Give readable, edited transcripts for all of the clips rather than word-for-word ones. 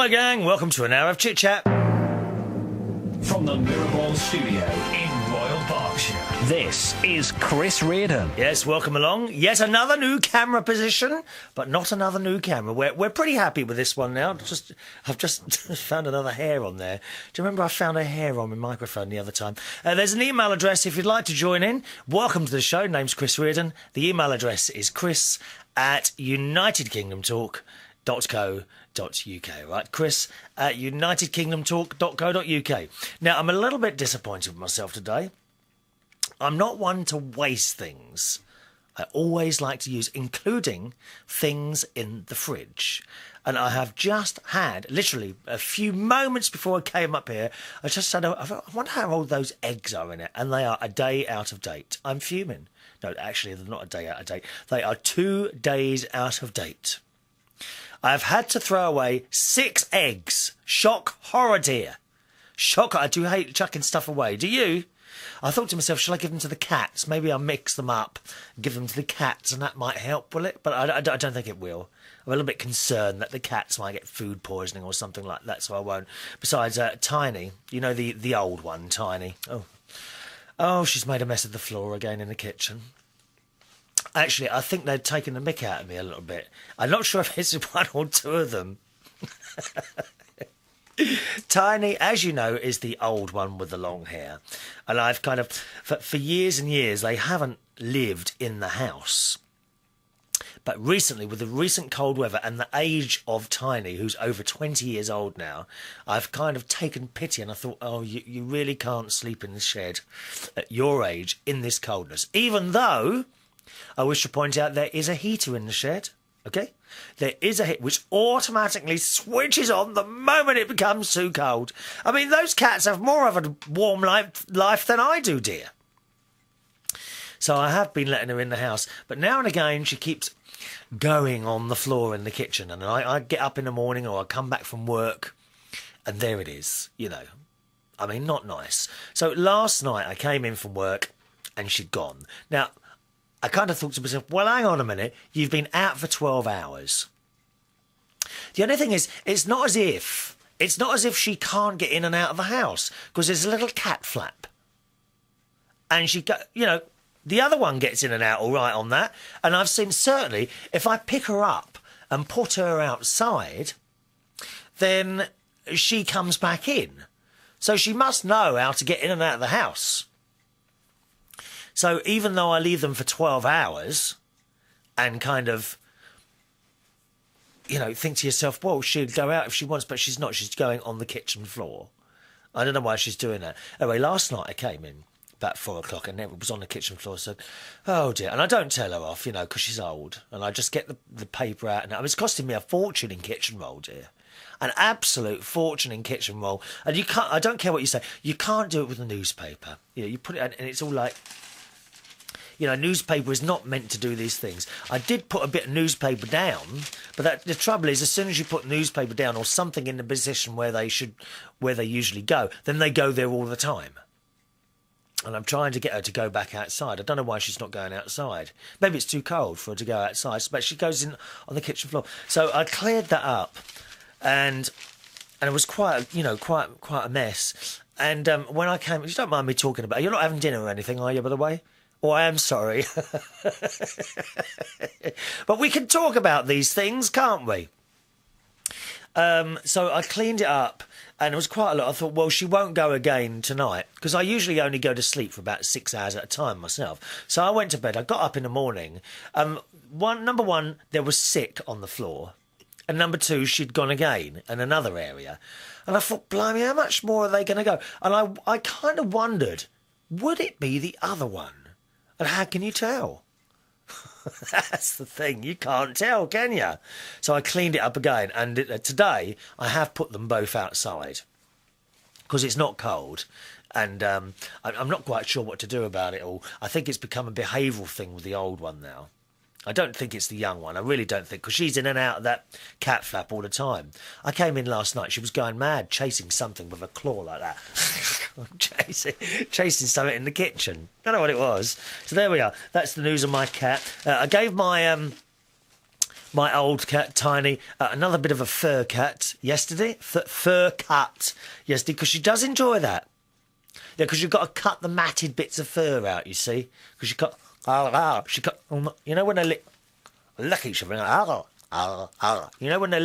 Hello, gang. Welcome to an hour of chit chat from the Mirrorball studio in Royal Berkshire. This is Chris Reardon. Yes, welcome along. Yet another new camera position, but not another new camera. We're pretty happy with this one now. I've just found another hair on there. Do you remember I found a hair on my microphone the other time? There's an email address if you'd like to join in. Welcome to the show. Name's Chris Reardon. The email address is chris@unitedkingdomtalk.co.uk, right? chris@unitedkingdomtalk.co.uk. Now, I'm a little bit disappointed with myself today. I'm not one to waste things. I always like to use, including things in the fridge. And I have just had, literally, a few moments before I came up here, I just said, I wonder how old those eggs are in it. And they are a day out of date. I'm fuming. No, actually, they're not a day out of date. They are 2 days out of date. I've had to throw away 6 eggs. Shock horror, dear. Shock. I do hate chucking stuff away. Do you? I thought to myself, shall I give them to the cats? Maybe I'll mix them up and give them to the cats, and that might help, will it? But I don't think it will. I'm a little bit concerned that the cats might get food poisoning or something like that, so I won't. Besides, Tiny, you know, the old one, Tiny. Oh, she's made a mess of the floor again in the kitchen. Actually, I think they've taken the mick out of me a little bit. I'm not sure if it's one or two of them. Tiny, as you know, is the old one with the long hair. And I've kind of, for years and years, they haven't lived in the house. But recently, with the recent cold weather and the age of Tiny, who's over 20 years old now, I've kind of taken pity and I thought, oh, you really can't sleep in the shed at your age in this coldness. Even though, I wish to point out, there is a heater in the shed. Okay? There is a hit which automatically switches on the moment it becomes too cold. I mean, those cats have more of a warm life than I do, dear. So I have been letting her in the house. But now and again, she keeps going on the floor in the kitchen. And I get up in the morning or I come back from work and there it is, you know. I mean, not nice. So last night I came in from work and she'd gone. Now, I kind of thought to myself, well, hang on a minute, you've been out for 12 hours. The only thing is, it's not as if she can't get in and out of the house, because there's a little cat flap. And the other one gets in and out all right on that. And I've seen, certainly, if I pick her up and put her outside, then she comes back in. So she must know how to get in and out of the house. So even though I leave them for 12 hours and kind of, you know, think to yourself, well, she'll go out if she wants, but she's not. She's going on the kitchen floor. I don't know why she's doing that. Anyway, last night I came in about 4 o'clock and it was on the kitchen floor. So, oh dear. And I don't tell her off, you know, because she's old. And I just get the paper out. And it's costing me a fortune in kitchen roll, dear. An absolute fortune in kitchen roll. And you can't, I don't care what you say, you can't do it with a newspaper. You know, you put it out and it's all like, you know, newspaper is not meant to do these things. I did put a bit of newspaper down, but the trouble is, as soon as you put newspaper down or something in the position where they usually go, then they go there all the time. And I'm trying to get her to go back outside. I don't know why she's not going outside. Maybe it's too cold for her to go outside, but she goes in on the kitchen floor. So I cleared that up, and it was quite a mess. And when I came, you don't mind me talking about it. You're not having dinner or anything, are you, by the way? Oh, I am sorry. But we can talk about these things, can't we? So I cleaned it up, and it was quite a lot. I thought, well, she won't go again tonight, because I usually only go to sleep for about 6 hours at a time myself. So I went to bed. I got up in the morning. Number one, there was sick on the floor. And number two, she'd gone again in another area. And I thought, blimey, how much more are they going to go? And I kind of wondered, would it be the other one? And how can you tell? That's the thing. You can't tell, can you? So I cleaned it up again. And today, I have put them both outside. Because it's not cold. And I'm not quite sure what to do about it all. I think it's become a behavioural thing with the old one now. I don't think it's the young one. I really don't think, because she's in and out of that cat flap all the time. I came in last night. She was going mad, chasing something with a claw like that. chasing something in the kitchen. Don't know what it was. So there we are. That's the news of my cat. I gave my my old cat, Tiny, another bit of a fur cat yesterday. Fur cut yesterday, because she does enjoy that. Yeah, because you've got to cut the matted bits of fur out, you see. Because you know when they lick each other, you know when they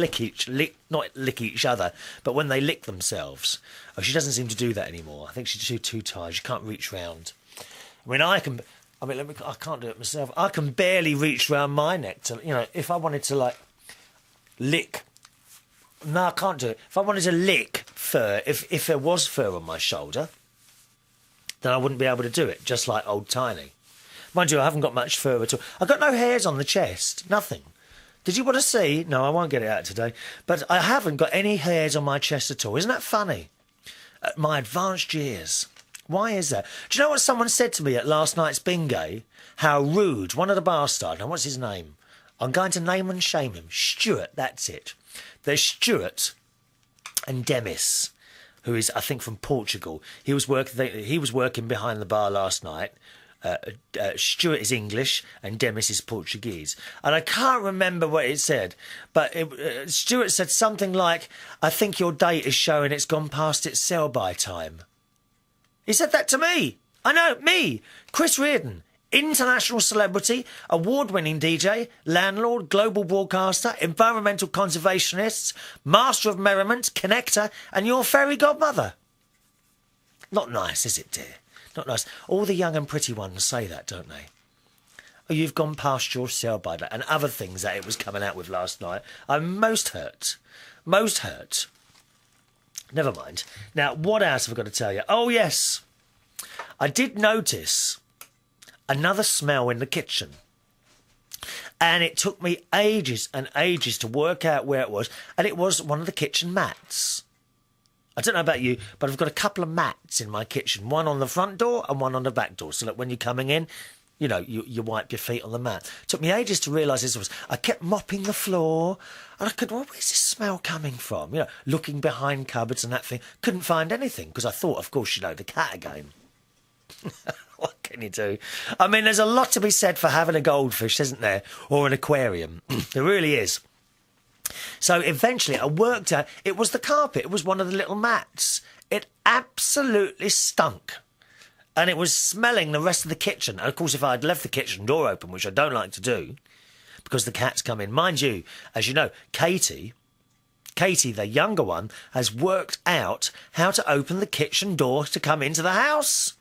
not lick each other, but when they lick themselves. Oh, she doesn't seem to do that anymore. I think she's too tired. She can't reach round. I can't do it myself. I can barely reach round my neck to, if I wanted to lick. No, I can't do it. If I wanted to lick fur, if there was fur on my shoulder, then I wouldn't be able to do it, just like old Tiny. Mind you, I haven't got much fur at all. I've got no hairs on the chest, nothing. Did you want to see? No, I won't get it out today. But I haven't got any hairs on my chest at all. Isn't that funny? At my advanced years. Why is that? Do you know what someone said to me at last night's bingo? How rude. One of the bar stars. Now, what's his name? I'm going to name and shame him. Stuart, that's it. There's Stuart and Demis, who is, I think, from Portugal. He was working behind the bar last night. Stuart is English and Demis is Portuguese. And I can't remember what it said, but Stuart said something like, I think your date is showing it's gone past its sell-by time. He said that to me. I know, me, Chris Reardon, international celebrity, award-winning DJ, landlord, global broadcaster, environmental conservationist, master of merriment, connector, and your fairy godmother. Not nice, is it, dear? Not nice. All the young and pretty ones say that, don't they? Oh, you've gone past your sell-by date, and other things that it was coming out with last night. I'm most hurt. Most hurt. Never mind. Now, what else have I got to tell you? Oh, yes. I did notice another smell in the kitchen. And it took me ages and ages to work out where it was. And it was one of the kitchen mats. I don't know about you, but I've got a couple of mats in my kitchen. One on the front door and one on the back door. So that when you're coming in, you wipe your feet on the mat. It took me ages to realise this was. I kept mopping the floor. And I could, where's this smell coming from? Looking behind cupboards and that thing. Couldn't find anything because I thought, of course, the cat again. What can you do? I mean, there's a lot to be said for having a goldfish, isn't there? Or an aquarium. There really is. So eventually I worked out it was the carpet. It was one of the little mats. It absolutely stunk. And it was smelling the rest of the kitchen. And, of course, if I'd left the kitchen door open, which I don't like to do, because the cats come in. Mind you, as you know, Katie, the younger one, has worked out how to open the kitchen door to come into the house.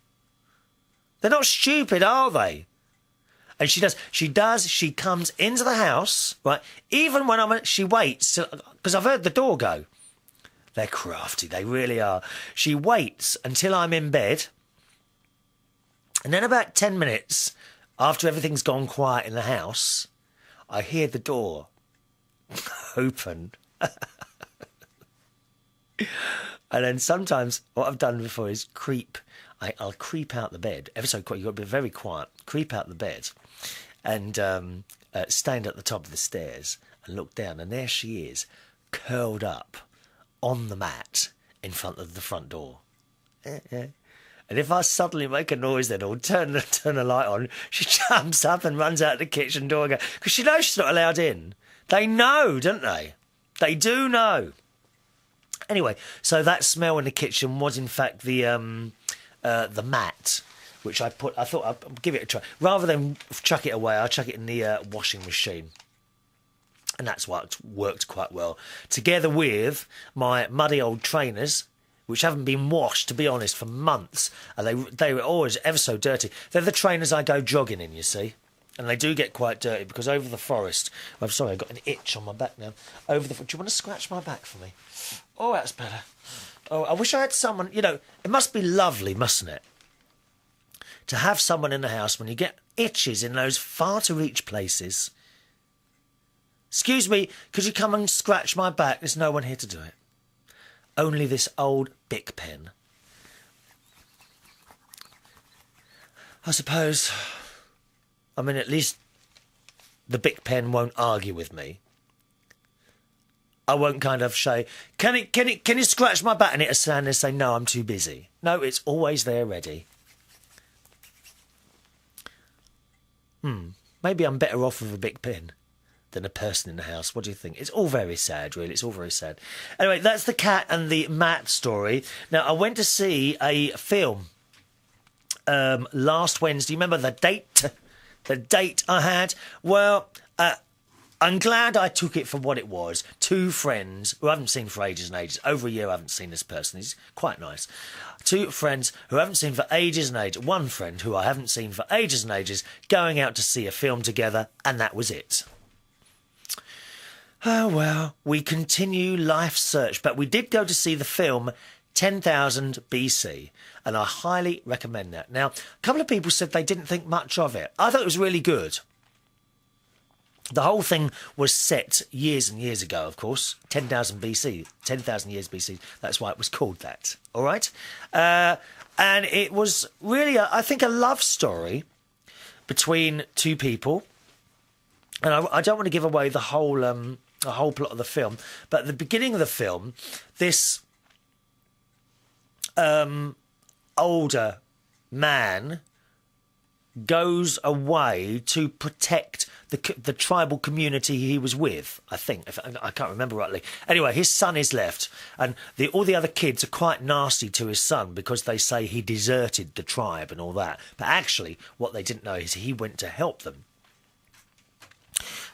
They're not stupid, are they? And she does. She comes into the house, right? Even when she waits, because I've heard the door go. They're crafty, they really are. She waits until I'm in bed. And then about 10 minutes after everything's gone quiet in the house, I hear the door open. And then sometimes what I've done before is creep. I'll creep out the bed, ever so quiet. You've got to be very quiet. Creep out the bed and stand at the top of the stairs and look down. And there she is, curled up on the mat in front of the front door. And if I suddenly make a noise then or turn the light on, she jumps up and runs out the kitchen door again. Because she knows she's not allowed in. They know, don't they? They do know. Anyway, so that smell in the kitchen was in fact the mat, which I thought I'd give it a try. Rather than chuck it away, I'll chuck it in the washing machine. And that's worked quite well. Together with my muddy old trainers, which haven't been washed, to be honest, for months. And they were always ever so dirty. They're the trainers I go jogging in, you see. And they do get quite dirty because over the forest... I'm sorry, I've got an itch on my back now. Do you want to scratch my back for me? Oh, that's better. Oh, I wish I had someone... it must be lovely, mustn't it? To have someone in the house when you get itches in those far-to-reach places. Excuse me, could you come and scratch my back? There's no one here to do it. Only this old Bic pen. I suppose... I mean, at least the Bic pen won't argue with me. I won't kind of say, can you scratch my back? And it'll stand there and say, no, I'm too busy. No, it's always there ready. Maybe I'm better off with a Bic pen. than a person in the house. What do you think? It's all very sad, really. It's all very sad. Anyway, that's the cat and the Matt story. Now, I went to see a film last Wednesday. Remember the date I had? Well, I'm glad I took it for what it was. Two friends who I haven't seen for ages and ages. Over a year I haven't seen this person. He's quite nice. Two friends who I haven't seen for ages and ages. One friend who I haven't seen for ages and ages going out to see a film together, and that was it. Oh, well, we continue life's search, but we did go to see the film 10,000 BC, and I highly recommend that. Now, a couple of people said they didn't think much of it. I thought it was really good. The whole thing was set years and years ago, of course, 10,000 BC, 10,000 years BC. That's why it was called that, all right? And it was really, I think, a love story between two people. And I don't want to give away the whole plot of the film, but at the beginning of the film, this older man goes away to protect the tribal community he was with, I think. I can't remember rightly. Anyway, his son is left, and all the other kids are quite nasty to his son because they say he deserted the tribe and all that. But actually, what they didn't know is he went to help them.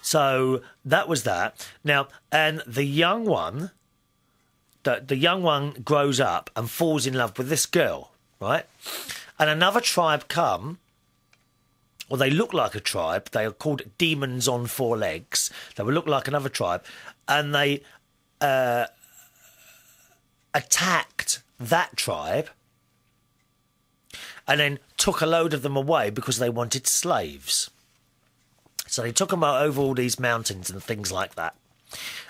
So that was that. Now, and the young one grows up and falls in love with this girl, right? And another tribe come. Well, they look like a tribe. They are called demons on four legs. They would look like another tribe. And they attacked that tribe and then took a load of them away because they wanted slaves. So they took them over all these mountains and things like that.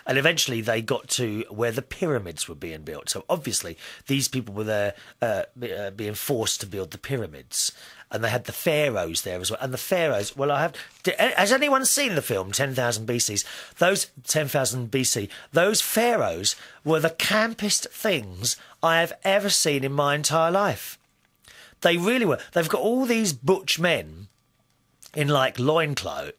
And eventually they got to where the pyramids were being built. So obviously these people were there being forced to build the pyramids. And they had the Pharaohs there as well. And the Pharaohs, well, has anyone seen the film 10,000 BC? Those 10,000 BC, those Pharaohs were the campest things I have ever seen in my entire life. They really were. They've got all these butch men in like loincloths,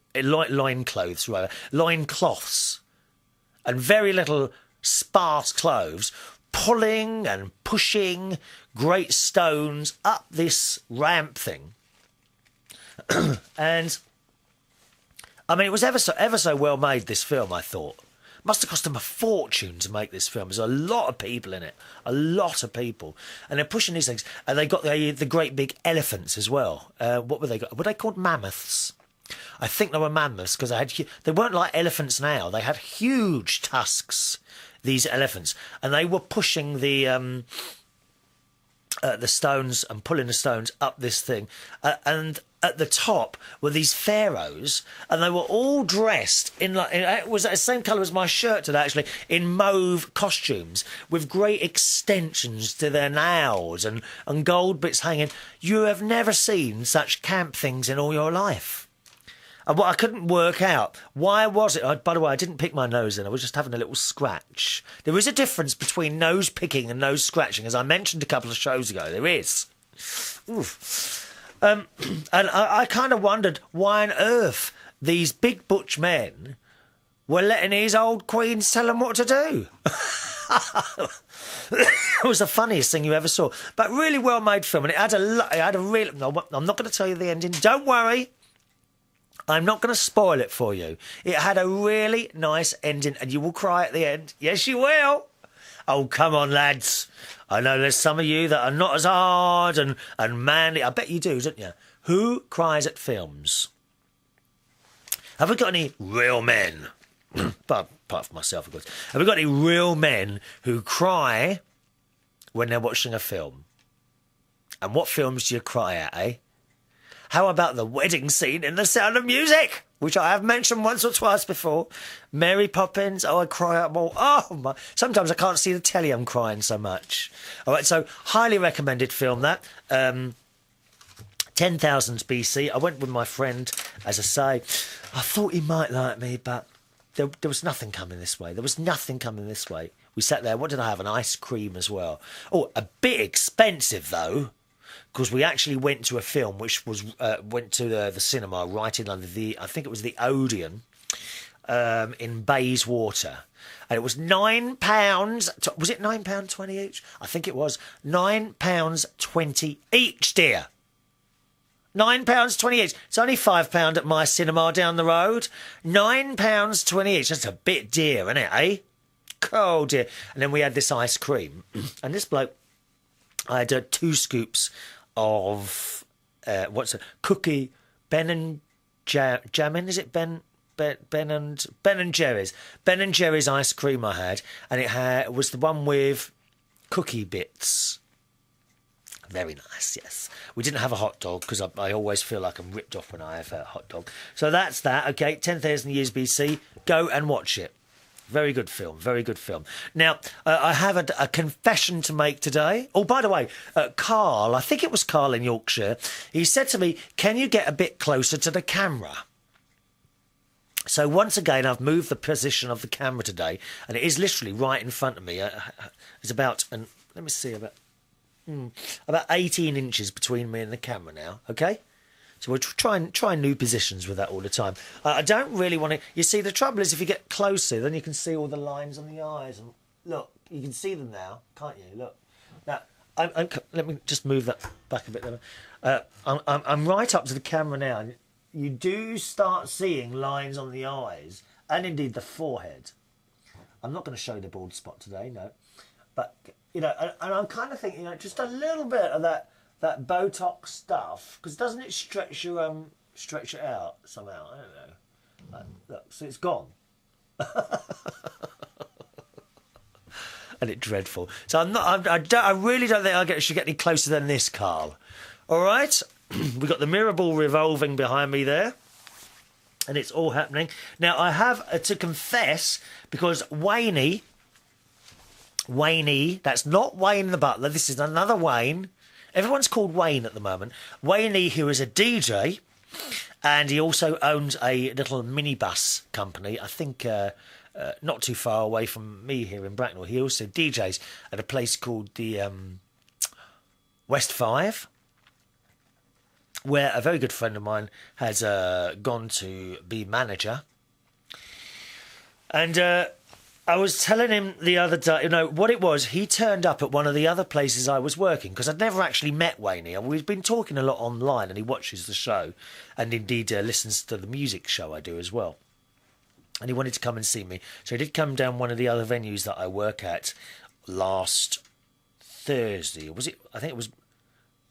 and very little sparse clothes, pulling and pushing great stones up this ramp thing. And I mean, it was ever so well made, this film, I thought. Must have cost them a fortune to make this film. There's a lot of people in it, a lot of people, and they're pushing these things. And they got the great big elephants as well. What were they? Were they called mammoths? I think they were mammoths because they weren't like elephants now. They had huge tusks, these elephants, and they were pushing the stones and pulling the stones up this thing. And at the top were these pharaohs, and they were all dressed in it was the same colour as my shirt today, actually, in mauve costumes with great extensions to their nails and gold bits hanging. You have never seen such camp things in all your life. And what I couldn't work out, why was it? By the way, I didn't pick my nose then. I was just having a little scratch. There is a difference between nose picking and nose scratching, as I mentioned a couple of shows ago. There is. Oof. And I kind of wondered why on earth these big butch men were letting these old queens tell them what to do. It was the funniest thing you ever saw. But really well-made film. And it had a real... No, I'm not going to tell you the ending. Don't worry. I'm not going to spoil it for you. It had a really nice ending, and you will cry at the end. Yes, you will. Oh, come on, lads. I know there's some of you that are not as hard and manly. I bet you do, don't you? Who cries at films? Have we got any real men? apart from myself, of course. Have we got any real men who cry when they're watching a film? And what films do you cry at, eh? How about the wedding scene in The Sound of Music, which I have mentioned once or twice before? Mary Poppins, I cry out more. Oh, my. Sometimes I can't see the telly, I'm crying so much. All right, so highly recommended film, that. 10,000 BC. I went with my friend, as I say. I thought he might like me, but there was nothing coming this way. There was nothing coming this way. We sat there. What did I have? An ice cream as well. Oh, a bit expensive, though. Because we actually went to a film which was went to the cinema right in London. I think it was the Odeon. in Bayswater. And it was £9. Was it £9.20 each? I think it was £9.20 each, dear. £9.20 each. It's only £5 at my cinema down the road. £9.20 each. That's a bit dear, isn't it, eh? Oh, dear. And then we had this ice cream. And this bloke, I had 2 scoops of, cookie, Ben and Jammin', is it Ben and Jerry's? Ben and Jerry's ice cream I had, and it was the one with cookie bits. Very nice, yes. We didn't have a hot dog because I always feel like I'm ripped off when I have a hot dog. So that's that, okay, 10,000 years BC. Go and watch it. Very good film, very good film. Now, I have a confession to make today. Oh, by the way, Carl, I think it was Carl in Yorkshire, he said to me, can you get a bit closer to the camera? So once again, I've moved the position of the camera today, and it is literally right in front of me. It's about, let me see, about 18 inches between me and the camera now, okay? So we're trying new positions with that all the time. I don't really want to... You see, the trouble is if you get closer, then you can see all the lines on the eyes. And look, you can see them now, can't you? Look. Now, let me just move that back a bit. I'm right up to the camera now. And you do start seeing lines on the eyes and indeed the forehead. I'm not going to show the bald spot today, no. But, and I'm kind of thinking, just a little bit of that Botox stuff, because doesn't it stretch it out somehow? I don't know. Look, so it's gone. And it's dreadful. So I really don't think I should get any closer than this, Carl. All right? We've got the mirror ball revolving behind me there. And it's all happening. Now, I have to confess, because Waynie, that's not Wayne the butler, this is another Wayne. Everyone's called Wayne at the moment. Waynie, who is a DJ, and he also owns a little minibus company, I think not too far away from me here in Bracknell. He also DJs at a place called the West 5, where a very good friend of mine has gone to be manager. And I was telling him the other day, what it was, he turned up at one of the other places I was working, because I'd never actually met Waynie. We've been talking a lot online, and he watches the show, and indeed listens to the music show I do as well. And he wanted to come and see me. So he did come down one of the other venues that I work at last Thursday. Or was it? I think it was...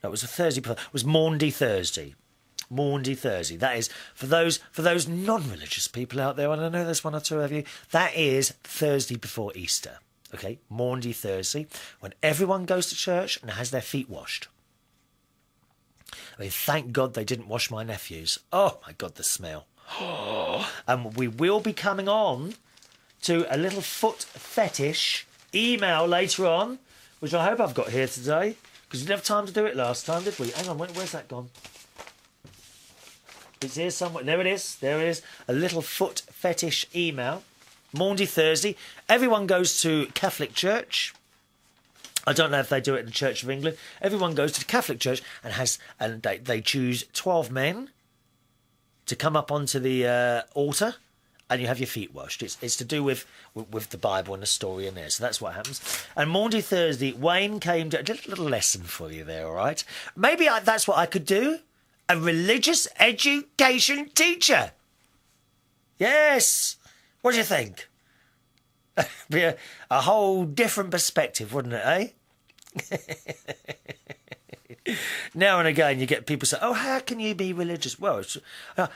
No, it was a Thursday before. It was Maundy Thursday. Maundy Thursday. That is, for those non-religious people out there, and I know there's one or two of you, that is Thursday before Easter. Okay, Maundy Thursday, when everyone goes to church and has their feet washed. I mean, thank God they didn't wash my nephews. Oh, my God, the smell. And we will be coming on to a little foot fetish email later on, which I hope I've got here today, because we didn't have time to do it last time, did we? Hang on, where's that gone? It's here somewhere. There it is. There it is. A little foot fetish email. Maundy Thursday. Everyone goes to Catholic Church. I don't know if they do it in the Church of England. Everyone goes to the Catholic Church and they choose 12 men to come up onto the altar, and you have your feet washed. It's to do with the Bible and the story in there. So that's what happens. And Maundy Thursday, Wayne came to... Just a little lesson for you there, all right? Maybe that's what I could do. A religious education teacher. Yes. What do you think? Be a whole different perspective, wouldn't it, eh? Now and again you get people say, oh, how can you be religious? Well,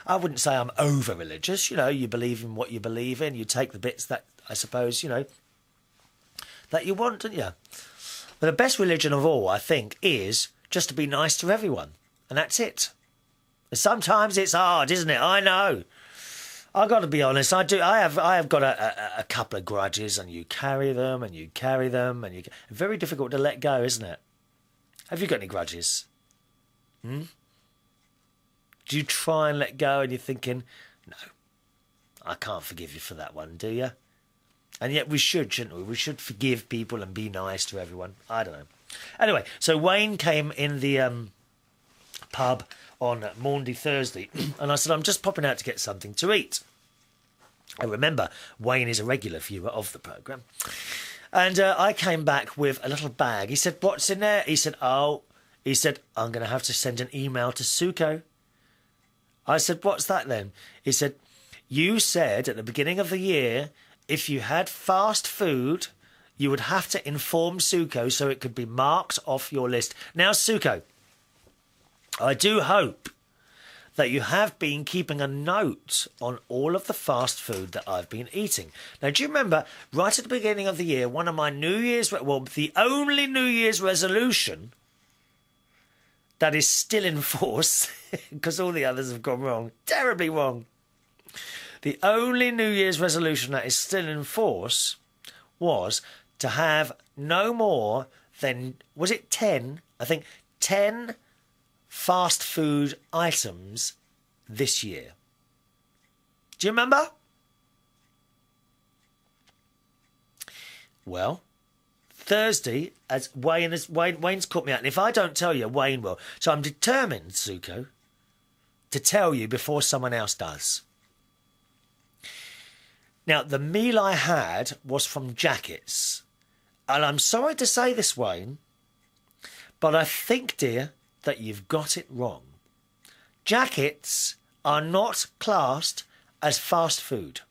I wouldn't say I'm over-religious. You believe in what you believe in. You take the bits that, I suppose, that you want, don't you? But the best religion of all, I think, is just to be nice to everyone. And that's it. Sometimes it's hard, isn't it? I know. I've got to be honest. I do. I have got a couple of grudges, and you carry them, and you carry them, and very difficult to let go, isn't it? Have you got any grudges? Do you try and let go, and you're thinking, no, I can't forgive you for that one, do you? And yet we should, shouldn't we? We should forgive people and be nice to everyone. I don't know. Anyway, so Wayne came in the pub on Maundy Thursday, and I said, I'm just popping out to get something to eat. I remember Wayne is a regular viewer of the programme. And I came back with a little bag. He said, what's in there? He said, I'm going to have to send an email to Suko. I said, what's that then? He said, you said at the beginning of the year, if you had fast food, you would have to inform Suko so it could be marked off your list. Now, Suko, I do hope that you have been keeping a note on all of the fast food that I've been eating. Now, do you remember, right at the beginning of the year, one of my the only New Year's resolution that is still in force, because all the others have gone wrong, terribly wrong. The only New Year's resolution that is still in force was to have no more than, was it 10? I think 10 fast food items this year. Do you remember? Well, Thursday, as Wayne's caught me out, and if I don't tell you, Wayne will. So I'm determined, Suko, to tell you before someone else does. Now, the meal I had was from Jackets. And I'm sorry to say this, Wayne, but I think, dear, that you've got it wrong. Jackets are not classed as fast food.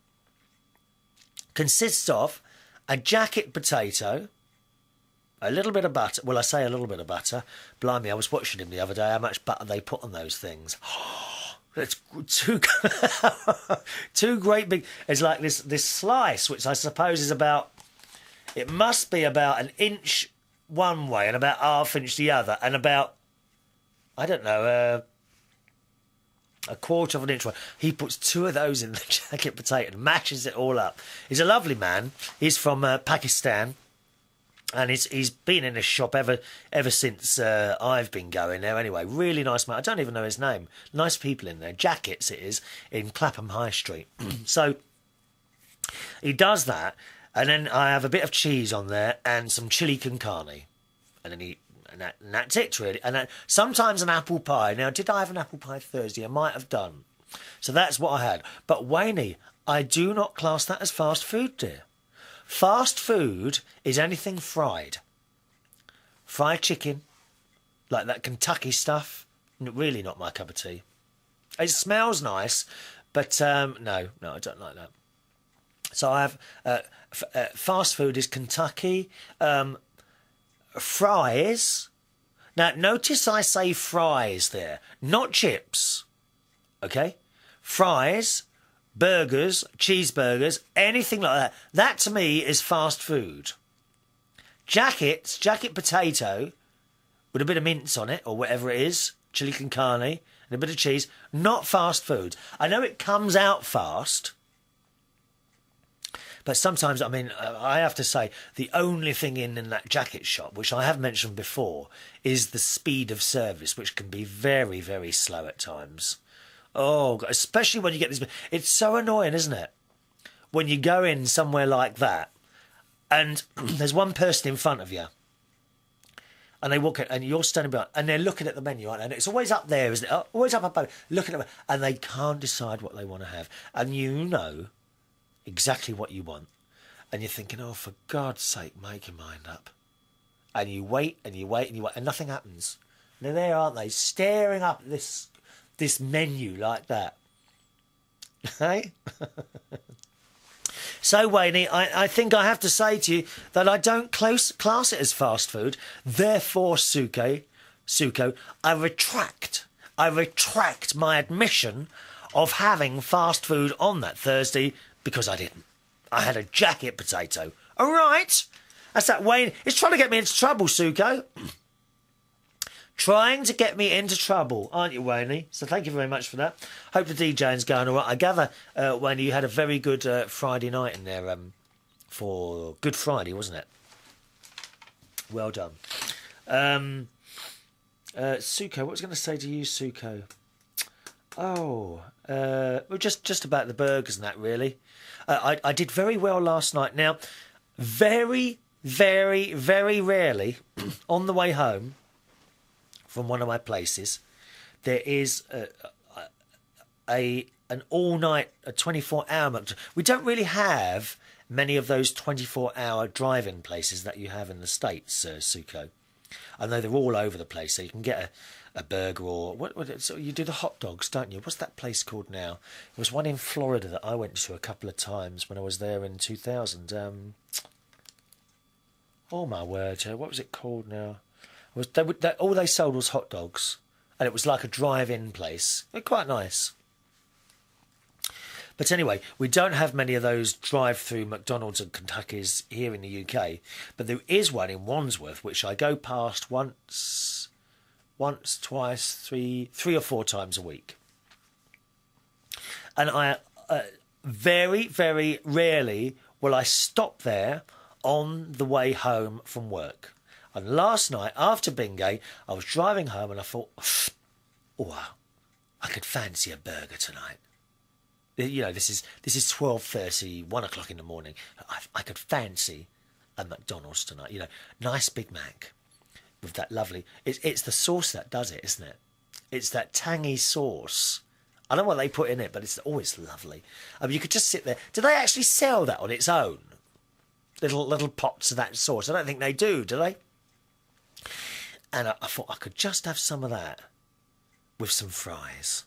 Consists of a jacket potato, a little bit of butter. Well, I say a little bit of butter. Blimey, I was watching him the other day, how much butter they put on those things. It's two great big... It's like this slice, which I suppose is about... It must be about an inch one way and about half inch the other, and about, I don't know, a quarter of an inch one. He puts two of those in the jacket potato and mashes it all up. He's a lovely man. He's from Pakistan, and he's been in this shop ever since I've been going there. Anyway, really nice man. I don't even know his name. Nice people in there. Jackets it is, in Clapham High Street. So he does that. And then I have a bit of cheese on there and some chili con carne. And then and that's it, really. And sometimes an apple pie. Now, did I have an apple pie Thursday? I might have done. So that's what I had. But, Waynie, I do not class that as fast food, dear. Fast food is anything fried. Fried chicken, like that Kentucky stuff, really not my cup of tea. It smells nice, but no, I don't like that. So I have fast food is Kentucky, fries. Now, notice I say fries there, not chips, okay? Fries, burgers, cheeseburgers, anything like that. That, to me, is fast food. Jacket potato with a bit of mince on it, or whatever it is, chili con carne, and a bit of cheese, not fast food. I know it comes out fast, but sometimes, I mean, I have to say, the only thing in that jacket shop, which I have mentioned before, is the speed of service, which can be very, very slow at times. Oh, especially when you get this... It's so annoying, isn't it? When you go in somewhere like that, and there's one person in front of you, and they walk in, and you're standing behind, and they're looking at the menu, and it's always up there, isn't it? Always up above, looking at it, and they can't decide what they want to have. And you know exactly what you want, and you're thinking, oh, for God's sake, make your mind up. And you wait and you wait and you wait, and nothing happens. And they're there, aren't they, staring up at this menu like that. Hey? So, Waynie, I think I have to say to you that I don't class it as fast food. Therefore, Suko, I retract my admission of having fast food on that Thursday, because I didn't. I had a jacket potato. All right. That's that Wayne. It's trying to get me into trouble, Suko. Trying to get me into trouble, aren't you, Waynie? So thank you very much for that. Hope the DJing's going all right. I gather, Waynie, you had a very good Friday night in there for Good Friday, wasn't it? Well done. Suko, what was I going to say to you, Suko? Oh, well, just about the burgers and that, really. I did very well last night. Now, very, very, very rarely on the way home from one of my places, there is a an all-night, a 24-hour McDonald's. We don't really have many of those 24-hour drive-in places that you have in the States, Suko. I know they're all over the place, so you can get a burger or... So you do the hot dogs, don't you? What's that place called now? There was one in Florida that I went to a couple of times when I was there in 2000. Oh, my word. What was it called now? All they sold was hot dogs, and it was like a drive-in place. They're quite nice. But anyway, we don't have many of those drive-through McDonald's and Kentuckys here in the UK, but there is one in Wandsworth, which I go past once, twice, three or four times a week. And I very, very rarely will I stop there on the way home from work. And last night, after Bingay, I was driving home and I thought, oh, I could fancy a burger tonight. You know, this is 12:30, 1 o'clock in the morning. I could fancy a McDonald's tonight. You know, nice Big Mac with that lovely... It's the sauce that does it, isn't it? It's that tangy sauce. I don't know what they put in it, but it's always lovely. I mean, you could just sit there. Do they actually sell that on its own? Little pots of that sauce. I don't think they do they? And I thought I could just have some of that with some fries.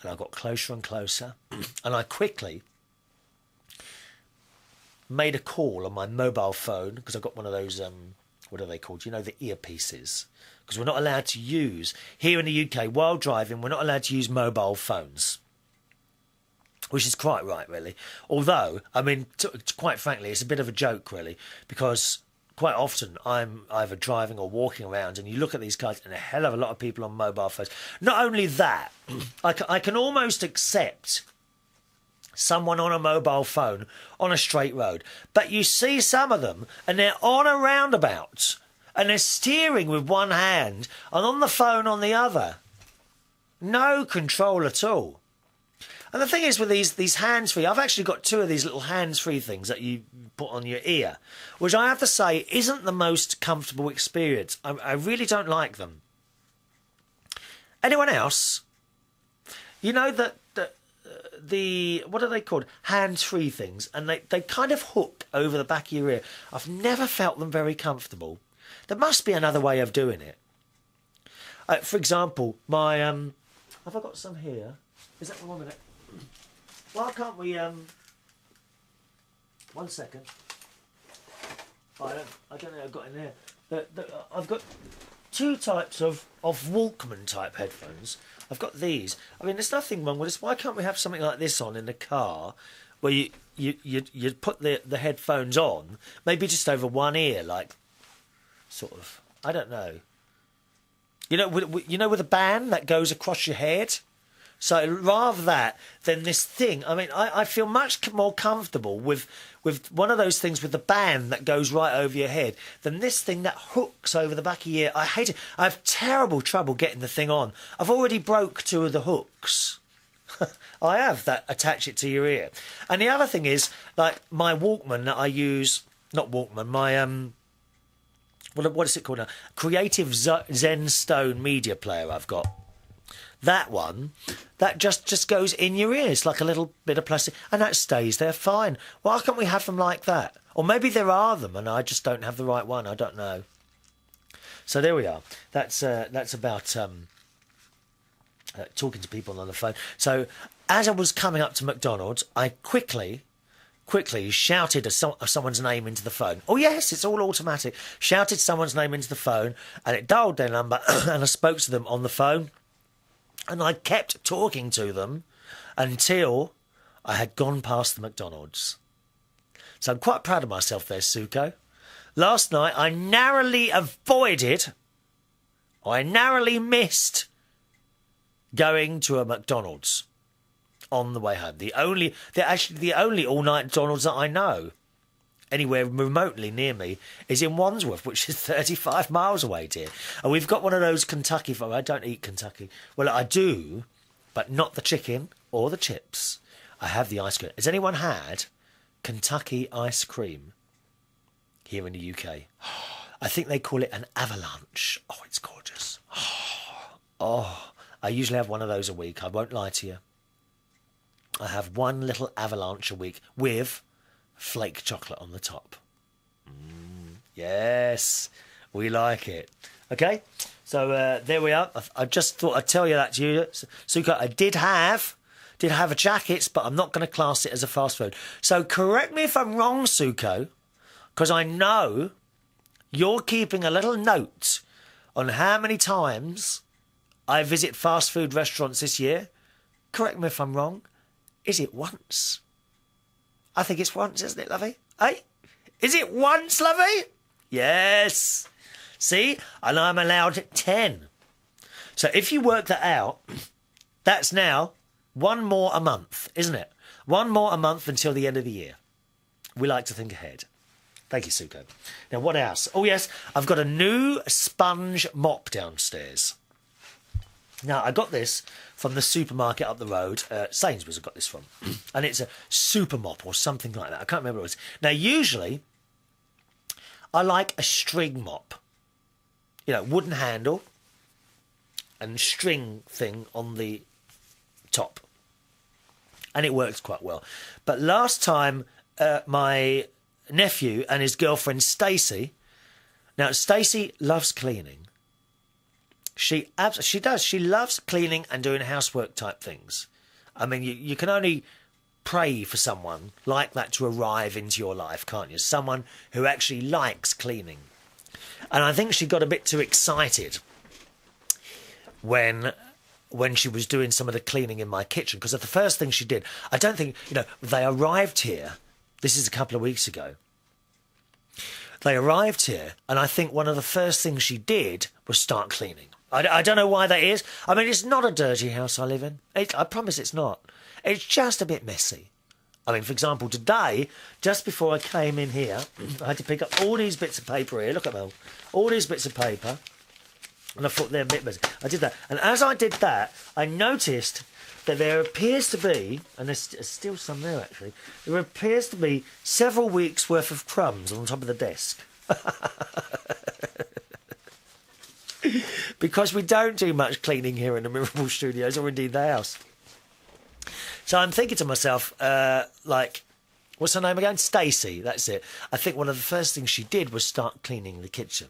And I got closer and closer, and I quickly made a call on my mobile phone, because I got one of those, what are they called? You know, the earpieces. Because we're not allowed to use, here in the UK, while driving, we're not allowed to use mobile phones. Which is quite right, really. Although, I mean, quite frankly, it's a bit of a joke, really, because quite often I'm either driving or walking around and you look at these cars and a hell of a lot of people on mobile phones. Not only that, I can almost accept someone on a mobile phone on a straight road, but you see some of them and they're on a roundabout and they're steering with one hand and on the phone on the other. No control at all. And the thing is with these hands-free, I've actually got two of these little hands-free things that you put on your ear, which I have to say isn't the most comfortable experience. I really don't like them. Anyone else? You know that the what are they called? Hands-free things, and they kind of hook over the back of your ear. I've never felt them very comfortable. There must be another way of doing it. For example, my have I got some here? Is that 1 minute? Why can't we, 1 second. I don't know what I've got in there. I've got two types of Walkman type headphones. I've got these. I mean, there's nothing wrong with this. Why can't we have something like this on in the car where you put the headphones on, maybe just over one ear, like, sort of, I don't know. You know, with a band that goes across your head? So rather that than this thing, I mean, I feel much more comfortable with one of those things with the band that goes right over your head than this thing that hooks over the back of your ear. I hate it. I have terrible trouble getting the thing on. I've already broke two of the hooks. I have that attach it to your ear. And the other thing is, like, my Walkman that I use, not Walkman, my, what is it called now? Creative Zen Stone media player I've got. That one, that just goes in your ears like a little bit of plastic, and that stays there fine. Why can't we have them like that? Or maybe there are them, and I just don't have the right one. I don't know. So there we are. That's about talking to people on the phone. So as I was coming up to McDonald's, I quickly shouted someone's name into the phone. Oh, yes, it's all automatic. Shouted someone's name into the phone, and it dialed their number, and I spoke to them on the phone. And I kept talking to them until I had gone past the McDonald's. So I'm quite proud of myself there, Suko. Last night I narrowly missed going to a McDonald's on the way home. They're actually the only all-night McDonald's that I know anywhere remotely near me is in Wandsworth, which is 35 miles away, dear. And we've got one of those Kentucky... I don't eat Kentucky. Well, I do, but not the chicken or the chips. I have the ice cream. Has anyone had Kentucky ice cream here in the UK? I think they call it an avalanche. Oh, it's gorgeous. Oh, I usually have one of those a week. I won't lie to you. I have one little avalanche a week with flake chocolate on the top. Yes, we like it. Okay, so there we are. I just thought I'd tell you that to you, Suko. I did have a jacket, but I'm not going to class it as a fast food. So correct me if I'm wrong, Suko, because I know you're keeping a little note on how many times I visit fast food restaurants this year. Correct me if I'm wrong. Is it once? I think it's once, isn't it, lovey? Hey? Is it once, lovey? Yes. See? And I'm allowed 10. So if you work that out, that's now one more a month, isn't it? One more a month until the end of the year. We like to think ahead. Thank you, Suko. Now, what else? Oh, yes, I've got a new sponge mop downstairs. Now, I got this from the supermarket up the road. Sainsbury's I got this from. And it's a super mop or something like that. I can't remember what it was. Now, usually, I like a string mop. You know, wooden handle and string thing on the top. And it works quite well. But last time, my nephew and his girlfriend, Stacey... Now, Stacey loves cleaning. She does. She loves cleaning and doing housework type things. I mean, you can only pray for someone like that to arrive into your life, can't you? Someone who actually likes cleaning. And I think she got a bit too excited when she was doing some of the cleaning in my kitchen, because the first thing she did, I don't think, they arrived here, this is a couple of weeks ago, they arrived here, and I think one of the first things she did was start cleaning. I don't know why that is. I mean, it's not a dirty house I live in. I promise it's not. It's just a bit messy. I mean, for example, today, just before I came in here, I had to pick up all these bits of paper here. Look at them. All these bits of paper. And I thought they're a bit messy. I did that. And as I did that, I noticed that there appears to be, and there's still some there actually, there appears to be several weeks' worth of crumbs on top of the desk. Because we don't do much cleaning here in the Mirable Studios, or indeed the house. So I'm thinking to myself, what's her name again? Stacey, that's it. I think one of the first things she did was start cleaning the kitchen.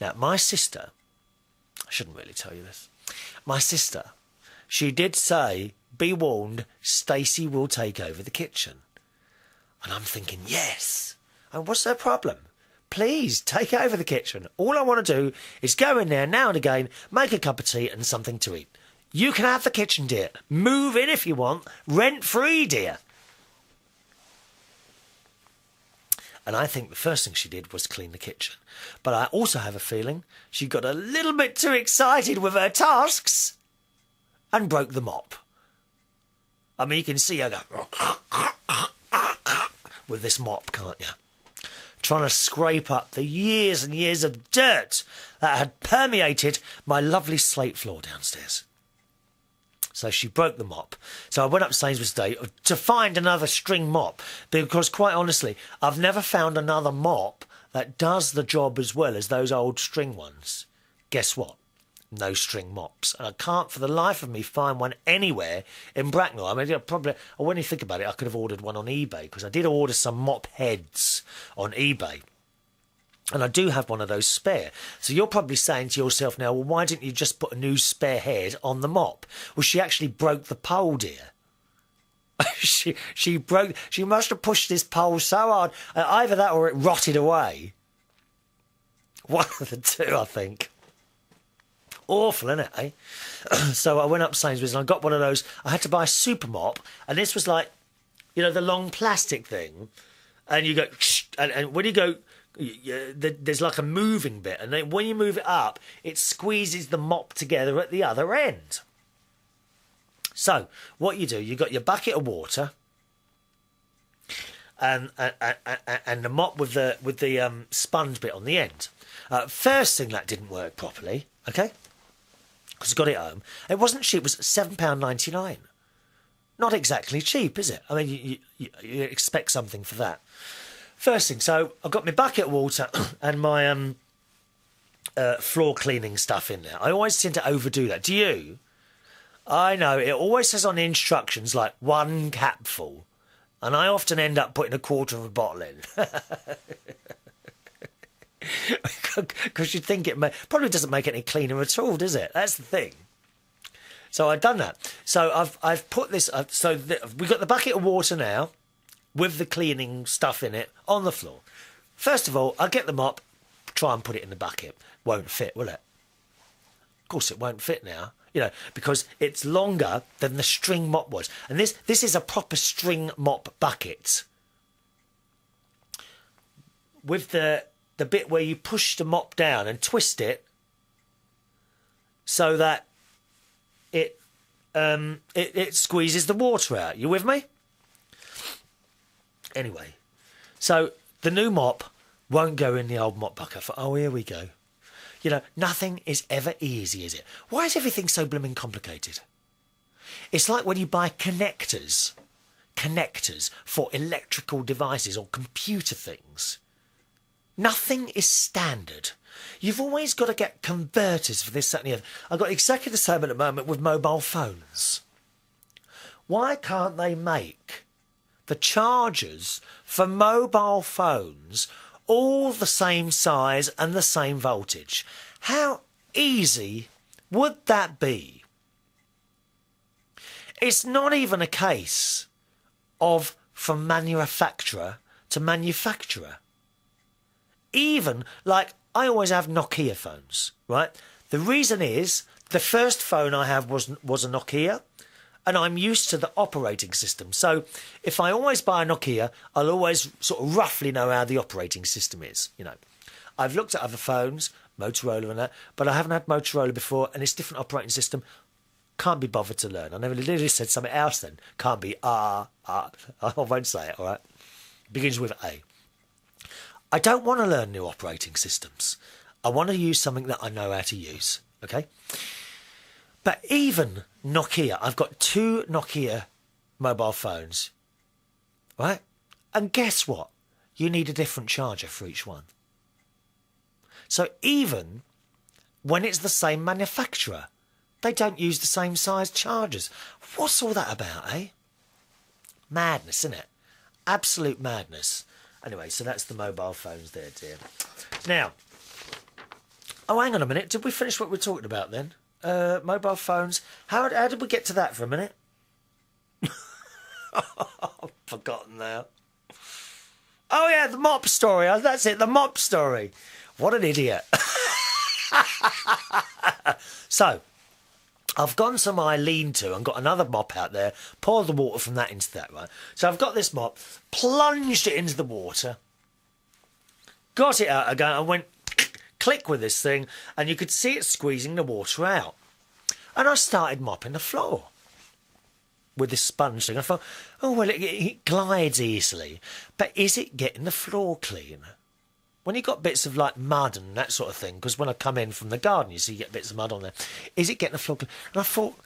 Now, my sister, I shouldn't really tell you this, my sister, she did say, be warned, Stacey will take over the kitchen. And I'm thinking, yes. And what's her problem? Please, take over the kitchen. All I want to do is go in there now and again, make a cup of tea and something to eat. You can have the kitchen, dear. Move in if you want. Rent-free, dear. And I think the first thing she did was clean the kitchen. But I also have a feeling she got a little bit too excited with her tasks and broke the mop. I mean, you can see her go with this mop, can't you? Trying to scrape up the years and years of dirt that had permeated my lovely slate floor downstairs. So she broke the mop. So I went up Sainsbury's today to find another string mop, because quite honestly, I've never found another mop that does the job as well as those old string ones. Guess what? No string mops. And I can't for the life of me find one anywhere in Bracknell. I mean, when you think about it, I could have ordered one on eBay, because I did order some mop heads on eBay. And I do have one of those spare. So you're probably saying to yourself now, well, why didn't you just put a new spare head on the mop? Well, she actually broke the pole, dear. she must have pushed this pole so hard. Either that or it rotted away. One of the two, I think. Awful, isn't it, eh? So I went up Sainsbury's and I got one of those. I had to buy a super mop. And this was like, the long plastic thing. And you go, and when you go... there's like a moving bit, and then when you move it up, it squeezes the mop together at the other end. So what you do, you got your bucket of water, and the mop with the sponge bit on the end. First thing that didn't work properly, okay? Because I got it home. It wasn't cheap. It was £7.99. Not exactly cheap, is it? I mean, you expect something for that. First thing, so I've got my bucket of water and my floor cleaning stuff in there. I always tend to overdo that. Do you? I know, it always says on the instructions, like, 1 capful. And I often end up putting 1/4 of a bottle in. Because you'd think it probably doesn't make it any cleaner at all, does it? That's the thing. So I've done that. So I've put this... we've got the bucket of water now, with the cleaning stuff in it, on the floor. First of all, I'll get the mop, try and put it in the bucket. Won't fit, will it? Of course it won't fit now. You know, because it's longer than the string mop was. And this is a proper string mop bucket. With the bit where you push the mop down and twist it so that it squeezes the water out. You with me? Anyway, so the new mop won't go in the old mop bucket. Oh, here we go. You know, nothing is ever easy, is it? Why is everything so blooming complicated? It's like when you buy connectors for electrical devices or computer things. Nothing is standard. You've always got to get converters for this, that and the other. I've got exactly the same at the moment with mobile phones. Why can't they make the chargers for mobile phones all the same size and the same voltage? How easy would that be? It's not even a case of from manufacturer to manufacturer. Even, like, I always have Nokia phones, right? The reason is, the first phone I have was a Nokia, and I'm used to the operating system. So if I always buy a Nokia, I'll always sort of roughly know how the operating system is, you know. I've looked at other phones, Motorola and that, but I haven't had Motorola before, and it's a different operating system. Can't be bothered to learn. I never literally said something else then. Can't be, I won't say it, all right? Begins with A. I don't want to learn new operating systems. I want to use something that I know how to use, okay? But even Nokia, I've got 2 Nokia mobile phones, right? And guess what? You need a different charger for each one. So even when it's the same manufacturer, they don't use the same size chargers. What's all that about, eh? Madness, isn't it? Absolute madness. Anyway, so that's the mobile phones there, dear. Now, oh, hang on a minute. Did we finish what we were talking about then? Mobile phones. How did we get to that for a minute? I've forgotten now. Oh, yeah, the mop story. That's it, the mop story. What an idiot. So, I've gone to my lean-to and got another mop out there, poured the water from that into that, right? So I've got this mop, plunged it into the water, got it out again, and went click with this thing, and you could see it squeezing the water out. And I started mopping the floor with this sponge thing. I thought, oh, well, it glides easily, but is it getting the floor clean? When you got bits of like mud and that sort of thing, because when I come in from the garden, you see you get bits of mud on there. Is it getting the floor clean? And I thought,